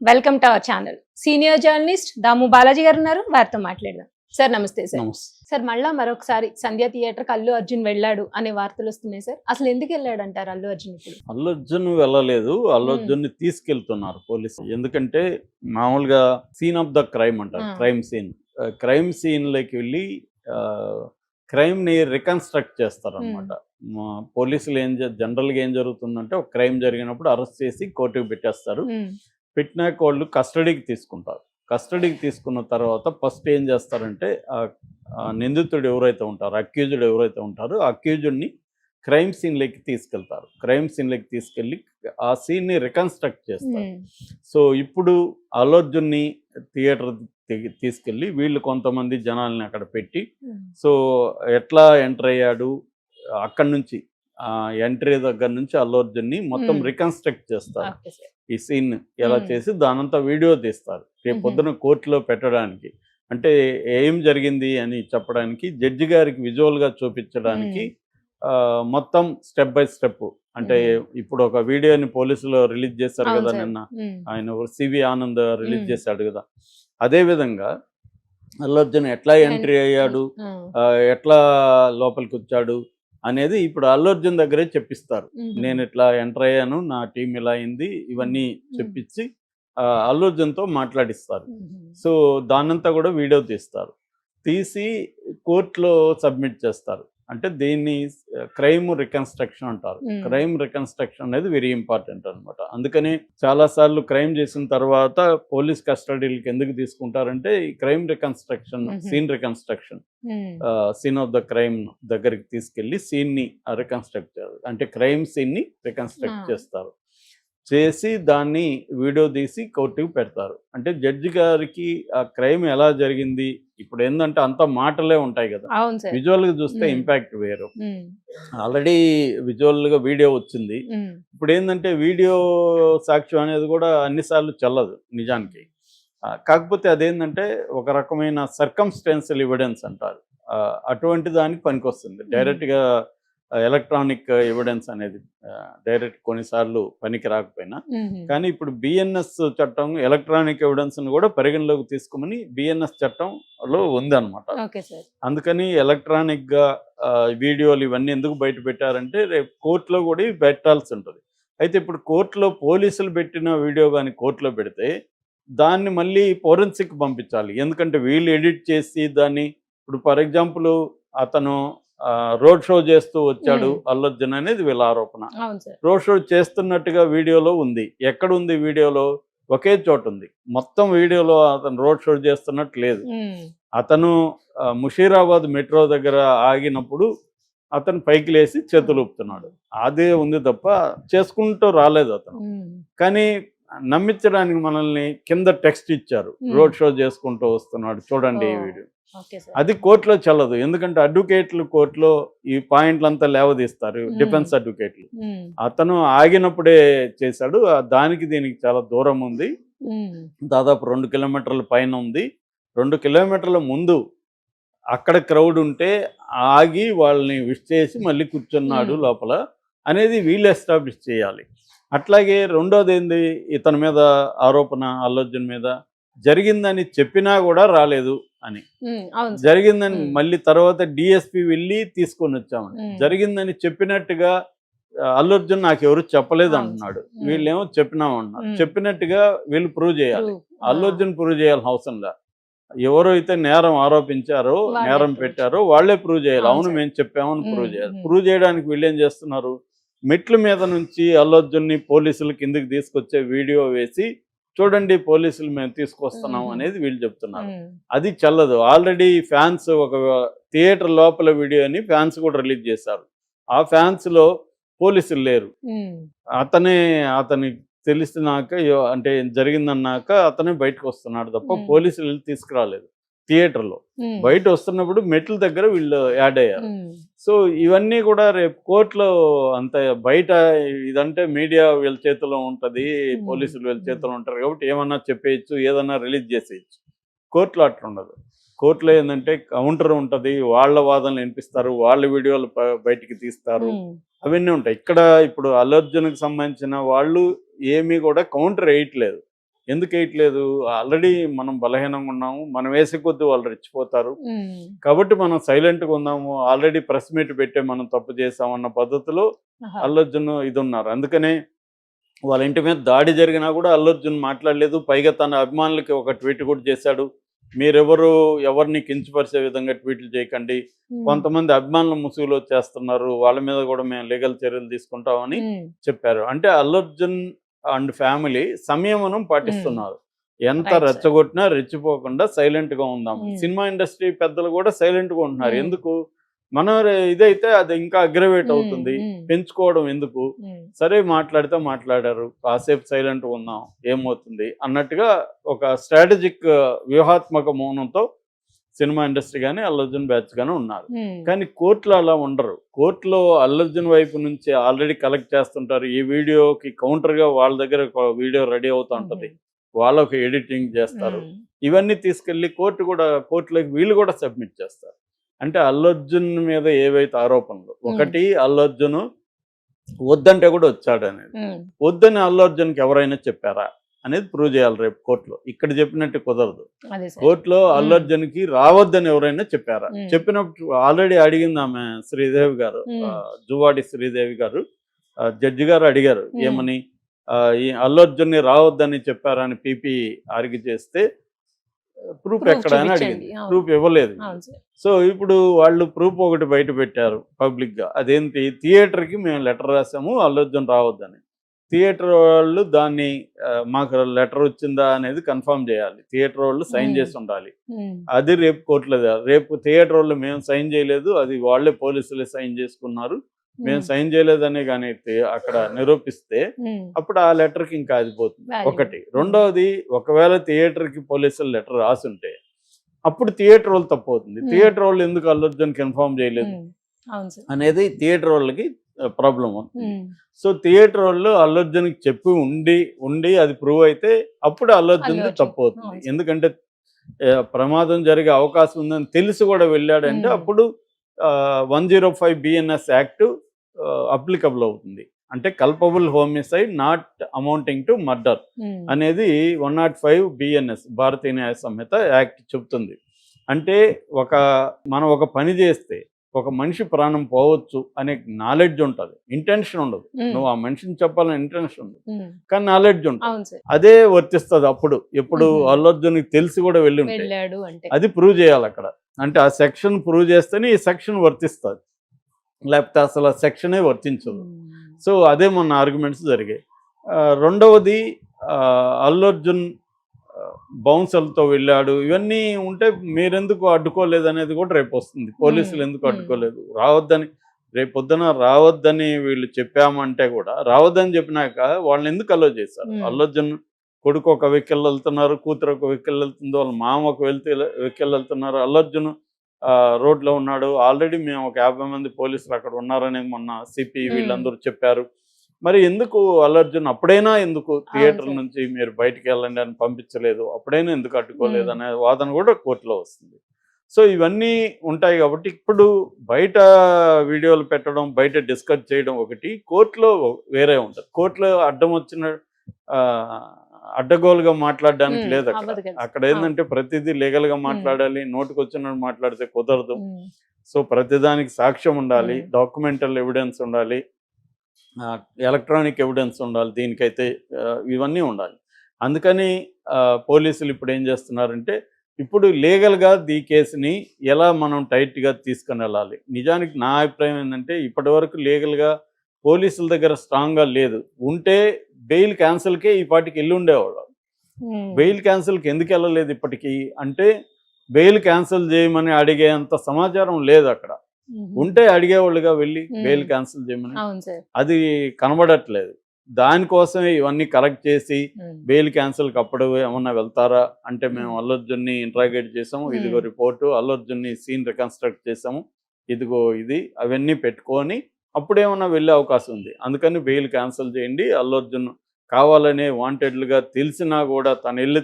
Welcome to our channel. Senior journalist Damu Balaji గారు ఉన్నారు, వారితో మాట్లాడదాం. సార్ నమస్తే సార్. సార్ మళ్ళా మరొకసారి సంధ్య థియేటర్కి అల్లు అర్జున్ వెళ్ళాడు అనే వార్తలు వస్తున్నాయి సార్. అసలు ఎందుకు వెళ్ళాడు అంటారు అల్లు అర్జున్? ఇప్పుడు అల్లు అర్జున్ వెళ్ళలేదు, అల్లు అర్జున్ ని తీసుకెళ్తున్నారు పోలీసు. ఎందుకంటే మామూలుగా సీన్ ఆఫ్ ద క్రైమ్ అంటారు, క్రైమ్ సీన్ లోకి వెళ్ళి క్రైమ్ ని రికన్స్ట్రక్ట్ చేస్తారు అనమాట. పోలీసులు జనరల్గా ఏం జరుగుతుందంటే ఒక క్రైమ్ జరిగినప్పుడు అరెస్ట్ చేసి కోర్టుకు పెట్టేస్తారు. పెట్టినాక వాళ్ళు కస్టడీకి తీసుకుంటారు. కస్టడీకి తీసుకున్న తర్వాత ఫస్ట్ ఏం చేస్తారంటే నిందితుడు ఎవరైతే ఉంటారో, అక్యూజ్డ్ ఎవరైతే ఉంటారో ఆ అక్యూజ్డ్ని క్రైమ్ సీన్లోకి తీసుకెళ్తారు. క్రైమ్ సీన్లోకి తీసుకెళ్ళి ఆ సీన్ని రికన్స్ట్రక్ట్ చేస్తారు. సో ఇప్పుడు అల్లు అర్జున్ని థియేటర్ తీసుకెళ్ళి వీళ్ళు కొంతమంది జనాల్ని అక్కడ పెట్టి, సో ఎట్లా ఎంటర్ అయ్యాడు, అక్కడి నుంచి ఎంట్రీ దగ్గర నుంచి అల్లు అర్జున్ని మొత్తం రికన్స్ట్రక్ట్ చేస్తారు. ఈ సీన్ ఎలా చేసి దానంతా వీడియో తీస్తారు. రేపు పొద్దున కోర్టులో పెట్టడానికి, అంటే ఏం జరిగింది అని చెప్పడానికి, జడ్జి గారికి విజువల్గా చూపించడానికి మొత్తం స్టెప్ బై స్టెప్. అంటే ఇప్పుడు ఒక వీడియోని పోలీసులు రిలీజ్ చేశారు కదా నిన్న, ఆయన సివి ఆనంద్ రిలీజ్ చేశాడు కదా. అదే విధంగా అల్లు అర్జున్ ఎట్లా ఎంట్రీ అయ్యాడు, ఎట్లా లోపలికి వచ్చాడు అనేది ఇప్పుడు అల్లు అర్జున్ దగ్గరే చెప్పిస్తారు. నేను ఇట్లా ఎంటర్ అయ్యాను, నా టీం ఇలా అయింది, ఇవన్నీ చెప్పించి అల్లు అర్జున్తో మాట్లాడిస్తారు. సో దాన్నంతా కూడా వీడియో తీసి కోర్టులో సబ్మిట్ చేస్తారు. అంటే దీన్ని క్రైమ్ రికన్స్ట్రక్షన్ అంటారు. క్రైమ్ రికన్స్ట్రక్షన్ అనేది వెరీ ఇంపార్టెంట్ అనమాట. అందుకని చాలాసార్లు క్రైమ్ చేసిన తర్వాత పోలీస్ కస్టడీలకి ఎందుకు తీసుకుంటారంటే ఈ crime reconstruction, scene reconstruction, scene of the crime దగ్గరికి తీసుకెళ్లి సీన్ని రికన్స్ట్రక్ట్ చేయాలి. అంటే క్రైమ్ సీన్ని రికన్స్ట్రక్ట్ చేస్తారు. చేసి దాన్ని వీడియో తీసి కోర్టుకు పెడతారు. అంటే జడ్జి గారికి ఆ క్రైమ్ ఎలా జరిగింది, ఇప్పుడు ఏంటంటే అంత మాటలే ఉంటాయి కదా, విజువల్గా చూస్తే ఇంపాక్ట్ వేరు. ఆల్రెడీ విజువల్గా వీడియో వచ్చింది. ఇప్పుడు ఏంటంటే వీడియో సాక్ష్యం అనేది కూడా అన్నిసార్లు చెల్లదు నిజానికి. కాకపోతే అదేంటంటే ఒక రకమైన సర్కమ్స్టాన్షియల్ ఎవిడెన్స్ అంటారు, అటువంటి దానికి పనికొస్తుంది. డైరెక్ట్గా ఎలక్ట్రానిక్ ఎవిడెన్స్ అనేది డైరెక్ట్ కొన్నిసార్లు పనికి రాకపోయినా, కానీ ఇప్పుడు బిఎన్ఎస్ చట్టం ఎలక్ట్రానిక్ ఎవిడెన్స్ను కూడా పరిగణలోకి తీసుకోమని బిఎన్ఎస్ చట్టంలో ఉందన్నమాట. అందుకని ఎలక్ట్రానిక్గా వీడియోలు ఇవన్నీ ఎందుకు బయట పెట్టారంటే రేపు కోర్టులో కూడా పెట్టాల్సి ఉంటుంది. అయితే ఇప్పుడు కోర్టులో పోలీసులు పెట్టిన వీడియో కానీ కోర్టులో పెడితే దాన్ని మళ్ళీ ఫోరెన్సిక్ పంపించాలి. ఎందుకంటే వీళ్ళు ఎడిట్ చేసి దాన్ని, ఇప్పుడు ఫర్ ఎగ్జాంపుల్ అతను రోడ్ షో చేస్తూ వచ్చాడు అల్లు అర్జున్ అనేది వీళ్ళ ఆరోపణ. రోడ్ షో చేస్తున్నట్టుగా వీడియోలో ఉంది. ఎక్కడుంది వీడియోలో? ఒకే చోట ఉంది. మొత్తం వీడియోలో అతను రోడ్ షో చేస్తున్నట్టు లేదు. అతను ముషీరాబాద్ మెట్రో దగ్గర ఆగినప్పుడు అతను పైకి లేచి చేతులు ఊపుతున్నాడు, అదే ఉంది తప్ప చేసుకుంటూ రాలేదు అతను. కానీ నమ్మించడానికి మనల్ని కింద టెక్స్ట్ ఇచ్చారు, రోడ్ షో చేసుకుంటూ వస్తున్నాడు చూడండి ఈ వీడియో. అది కోర్టులో చెల్లదు. ఎందుకంటే అడ్వకేట్లు కోర్టులో ఈ పాయింట్లంతా లేవదీస్తారు, డిఫెన్స్ అడ్వకేట్లు. అతను ఆగినప్పుడే చేశాడు, దానికి దీనికి చాలా దూరం ఉంది, దాదాపు 2 కిలోమీటర్ల పైన ఉంది. 2 కిలోమీటర్ల ముందు అక్కడ క్రౌడ్ ఉంటే ఆగి వాళ్ళని విష్ చేసి మళ్ళీ కూర్చున్నాడు లోపల అనేది వీళ్ళు ఎస్టాబ్లిష్ చేయాలి. అట్లాగే రెండోది ఏంది, ఇతని మీద ఆరోపణ అల్లు అర్జున్ మీద జరిగిందని చెప్పినా కూడా రాలేదు అని, జరిగిందని మళ్ళీ తర్వాత డిఎస్పీ వెళ్ళి తీసుకొని వచ్చామని, జరిగిందని చెప్పినట్టుగా అల్లు అర్జున్ నాకు ఎవరు చెప్పలేదు అంటున్నాడు, వీళ్ళేమో చెప్పినామన్నారు. చెప్పినట్టుగా వీళ్ళు ప్రూవ్ చేయాలి. అల్లు అర్జున్ ప్రూవ్ చేయాల్సిన అవసరంగా, ఎవరైతే నేరం ఆరోపించారో, నేరం పెట్టారో వాళ్ళే ప్రూవ్ చేయాలి. అవును మేము చెప్పామని ప్రూవ్ చేయాలి. ప్రూవ్ చేయడానికి వీళ్ళు ఏం చేస్తున్నారు, మెట్ల మీద నుంచి అల్లు అర్జున్ని పోలీసులు కిందకి తీసుకొచ్చే వీడియో వేసి చూడండి పోలీసులు మేము తీసుకొస్తున్నాం అనేది వీళ్ళు చెప్తున్నారు. అది చల్లదు. ఆల్రెడీ ఫ్యాన్స్ ఒక థియేటర్ లోపల వీడియోని ఫ్యాన్స్ కూడా రిలీజ్ చేశారు. ఆ ఫ్యాన్స్ లో పోలీసులు లేరు. అతని తెలిసినాక, అంటే జరిగిందన్నాక అతనే బయటకు వస్తున్నాడు తప్ప పోలీసులు తీసుకురాలేదు. థియేటర్లో బయట వస్తున్నప్పుడు మెట్ల దగ్గర వీళ్ళు యాడ్ అయ్యారు. సో ఇవన్నీ కూడా రేపు కోర్టులో అంత బయట ఇదంటే మీడియా వీళ్ళ చేతిలో ఉంటుంది, పోలీసులు వీళ్ళ చేతిలో ఉంటారు కాబట్టి ఏమన్నా చెప్పేయచ్చు, ఏదన్నా రిలీజ్ చేసేయచ్చు. కోర్టులో అట్లా ఉండదు. కోర్టులో ఏంటంటే కౌంటర్ ఉంటుంది, వాళ్ళ వాదనలు వినిపిస్తారు, వాళ్ళ వీడియోలు బయటికి తీస్తారు, అవన్నీ ఉంటాయి. ఇక్కడ ఇప్పుడు అల్లు అర్జున్కి సంబంధించిన వాళ్ళు ఏమీ కూడా కౌంటర్ వేయట్లేదు. ఎందుకు వేయట్లేదు, ఆల్రెడీ మనం బలహీనంగా ఉన్నాము, మనం వేసే కొద్దీ వాళ్ళు రెచ్చిపోతారు, కాబట్టి మనం సైలెంట్గా ఉందాము, ఆల్రెడీ ప్రెస్ మీట్ పెట్టే మనం తప్పు చేసామన్న పద్ధతిలో అల్లు అర్జున్ ఇది ఉన్నారు. అందుకనే వాళ్ళ ఇంటి మీద దాడి జరిగినా కూడా అల్లు అర్జున్ మాట్లాడలేదు. పైగా తన అభిమానులకి ఒక ట్వీట్ కూడా చేశాడు, మీరెవరు ఎవరిని కించపరిచే విధంగా ట్వీట్లు చేయకండి, కొంతమంది అభిమానులు ముసుగులో చేస్తున్నారు, వాళ్ళ మీద కూడా మేము లీగల్ చర్యలు తీసుకుంటామని చెప్పారు. అంటే అల్లు అర్జున్ అండ్ ఫ్యామిలీ సంయమనం పాటిస్తున్నారు. ఎంత రెచ్చగొట్టినా రెచ్చిపోకుండా సైలెంట్గా ఉందాం. సినిమా ఇండస్ట్రీ పెద్దలు కూడా సైలెంట్గా ఉంటున్నారు. ఎందుకు, మన ఇదైతే అది ఇంకా అగ్రవేట్ అవుతుంది, పెంచుకోవడం ఎందుకు, సరే మాట్లాడితే మాట్లాడారు, కాసేపు సైలెంట్గా ఉందాం ఏమవుతుంది అన్నట్టుగా ఒక స్ట్రాటజిక్ వ్యూహాత్మక మౌనంతో సినిమా ఇండస్ట్రీ కానీ అల్లు అర్జున్ బ్యాచ్ కానీ ఉన్నారు. కానీ కోర్టులో అలా ఉండరు. కోర్టులో అల్లు అర్జున్ వైపు నుంచి ఆల్రెడీ కలెక్ట్ చేస్తుంటారు. ఈ వీడియోకి కౌంటర్గా వాళ్ళ దగ్గర ఒక వీడియో రెడీ అవుతూ ఉంటుంది, వాళ్ళు ఒక ఎడిటింగ్ చేస్తారు, ఇవన్నీ తీసుకెళ్ళి కోర్టులోకి వీళ్ళు కూడా సబ్మిట్ చేస్తారు. అంటే అల్లు అర్జున్ మీద ఏవైతే ఆరోపణలు, ఒకటి అల్లు అర్జున్ వద్దంటే కూడా వచ్చాడు అనేది, వద్దని అల్లు అర్జున్కి ఎవరైనా చెప్పారా అనేది ప్రూవ్ చేయాలి రేపు కోర్టులో. ఇక్కడ చెప్పినట్టు కుదరదు. కోర్టులో అల్లు అర్జున్కి రావద్దని ఎవరైనా చెప్పారా, చెప్పినప్పుడు ఆల్రెడీ అడిగింది ఆమె శ్రీదేవి గారు, జువాడి శ్రీదేవి గారు, జడ్జి గారు అడిగారు ఏమని, ఈ అల్లు అర్జున్ని రావద్దని చెప్పారని పీపీ ఆర్గ్యూ చేస్తే ప్రూఫ్ ఎక్కడ అని అడిగింది, ప్రూఫ్ ఇవ్వలేదు. సో ఇప్పుడు వాళ్ళు ప్రూఫ్ ఒకటి బయట పెట్టారు పబ్లిక్ గా, అదేంటి, థియేటర్కి మేము లెటర్ రాసాము అల్లు అర్జున్ రావద్దని, థియేటర్ వాళ్ళు దాన్ని మాకు లెటర్ వచ్చిందా అనేది కన్ఫర్మ్ చేయాలి, థియేటర్ వాళ్ళు సైన్ చేసి ఉండాలి, అది రేపు కోర్టులో, రేపు థియేటర్ వాళ్ళు మేము సైన్ చేయలేదు, అది వాళ్ళే పోలీసులే సైన్ చేసుకున్నారు, మేము సైన్ చేయలేదనే కానీ అక్కడ నిరూపిస్తే అప్పుడు ఆ లెటర్కి ఇంకా అది పోతుంది ఒకటి. రెండవది, ఒకవేళ థియేటర్కి పోలీసులు లెటర్ రాసుంటే అప్పుడు థియేటర్ వాళ్ళు తప్పు అవుతుంది. థియేటర్ వాళ్ళు ఎందుకు అల్లు అర్జున్కి ఇన్ఫార్మ్ చేయలేదు అనేది థియేటర్ వాళ్ళకి ప్రాబ్లం అవుతుంది. సో థియేటర్ వాళ్ళు అల్లు అర్జున్కి చెప్పి ఉండి అది ప్రూవ్ అయితే అప్పుడు అల్లు అర్జున్ తప్పు అవుతుంది. ఎందుకంటే ప్రమాదం జరిగే అవకాశం ఉందని తెలిసి కూడా వెళ్ళాడంటే అప్పుడు 105 BNS యాక్ట్ అప్లికబుల్ అవుతుంది. అంటే culpable homicide not amounting to murder అనేది 105 BNS భారతీయ న్యాయ సంహిత యాక్ట్ చెప్తుంది. అంటే మనం ఒక పని చేస్తే ఒక మనిషి ప్రాణం పోవచ్చు అనే నాలెడ్జ్ ఉంటుంది, ఇంటెన్షన్ ఉండదు, నువ్వు ఆ మనిషిని చెప్పాలని ఇంటెన్షన్ ఉండదు కానీ నాలెడ్జ్ ఉంటుంది, అదే వర్తిస్తుంది. ఎప్పుడు అల్లు అర్జున్కి తెలిసి కూడా వెళ్ళి ఉంటే అది ప్రూవ్ చేయాలి అక్కడ. అంటే ఆ సెక్షన్ ప్రూవ్ చేస్తేనే ఈ సెక్షన్ వర్తిస్తుంది, లేకపోతే అసలు ఆ సెక్షనే వర్తించదు. సో అదే మొన్న ఆర్గ్యుమెంట్స్ జరిగాయి. రెండవది, అల్లు అర్జున్ బౌన్సర్లతో వెళ్ళాడు, ఇవన్నీ ఉంటే మీరెందుకు అడ్డుకోలేదు అనేది కూడా రేపు వస్తుంది. పోలీసులు ఎందుకు అడ్డుకోలేదు, రావద్దని, రేపు పొద్దున రావద్దని వీళ్ళు చెప్పామంటే కూడా రావద్దని చెప్పినాక వాళ్ళని ఎందుకు అలో చేశారు. అల్లు అర్జున్ కొడుకు ఒక వెహికల్ వెళ్తున్నారు, కూతురు ఒక వెహికల్ వెళ్తుంది, వాళ్ళ మామ ఒక వెహికల్ వెళ్తున్నారు, అల్లు అర్జున్ రోడ్లో ఉన్నాడు. ఆల్రెడీ మేము ఒక 50 మంది పోలీసులు అక్కడ ఉన్నారని మొన్న సిపి వీళ్ళందరూ చెప్పారు. మరి ఎందుకు అల్లు అర్జున్ అప్పుడైనా ఎందుకు థియేటర్ నుంచి మీరు బయటికి వెళ్ళండి అని పంపించలేదు, అప్పుడైనా ఎందుకు అడ్డుకోలేదు అనే వాదన కూడా కోర్టులో వస్తుంది. సో ఇవన్నీ ఉంటాయి కాబట్టి ఇప్పుడు బయట వీడియోలు పెట్టడం, బయట డిస్కస్ చేయడం ఒకటి, కోర్టులో వేరే ఉంటుంది. కోర్టులో అడ్డం వచ్చిన అడ్డగోలుగా మాట్లాడడానికి లేదు అక్కడ ఏంటంటే ప్రతిదీ లీగల్ గా మాట్లాడాలి, నోటికి వచ్చినట్టు మాట్లాడితే కుదరదు. సో ప్రతిదానికి సాక్ష్యం ఉండాలి, డాక్యుమెంటల్ ఎవిడెన్స్ ఉండాలి, ఎలక్ట్రానిక్ ఎవిడెన్స్ ఉండాలి, దీనికైతే ఇవన్నీ ఉండాలి. అందుకని పోలీసులు ఇప్పుడు ఏం చేస్తున్నారంటే ఇప్పుడు లీగల్గా ఈ కేసుని ఎలా మనం టైట్గా తీసుకుని వెళ్ళాలి. నిజానికి నా అభిప్రాయం ఏంటంటే ఇప్పటి వరకు లీగల్గా పోలీసుల దగ్గర స్ట్రాంగ్గా లేదు, ఉంటే బెయిల్ క్యాన్సిల్కే ఈ పాటికి వెళ్ళి ఉండేవాళ్ళు. బెయిల్ క్యాన్సిల్కి ఎందుకు వెళ్ళలేదు ఇప్పటికీ అంటే బెయిల్ క్యాన్సిల్ చేయమని అడిగేంత సమాచారం లేదు అక్కడ, ఉంటే అడిగేవాళ్ళుగా వెళ్ళి బెయిల్ క్యాన్సిల్ చేయమని, అది కనబడట్లేదు. దానికోసమే ఇవన్నీ కలెక్ట్ చేసి బెయిల్ క్యాన్సిల్కి అప్పుడు ఏమన్నా వెళ్తారా అంటే మేము అల్లు అర్జున్ని ఇంట్రాగేట్ చేసాము, ఇదిగో రిపోర్టు, అల్లు అర్జున్ని సీన్ రికన్స్ట్రక్ట్ చేసాము, ఇదిగో ఇది, అవన్నీ పెట్టుకొని అప్పుడేమన్నా వెళ్ళే అవకాశం ఉంది. అందుకని బెయిల్ క్యాన్సిల్ చేయండి, అల్లు అర్జున్ కావాలనే వాంటెడ్లుగా తెలిసినా కూడా తను వెళ్ళి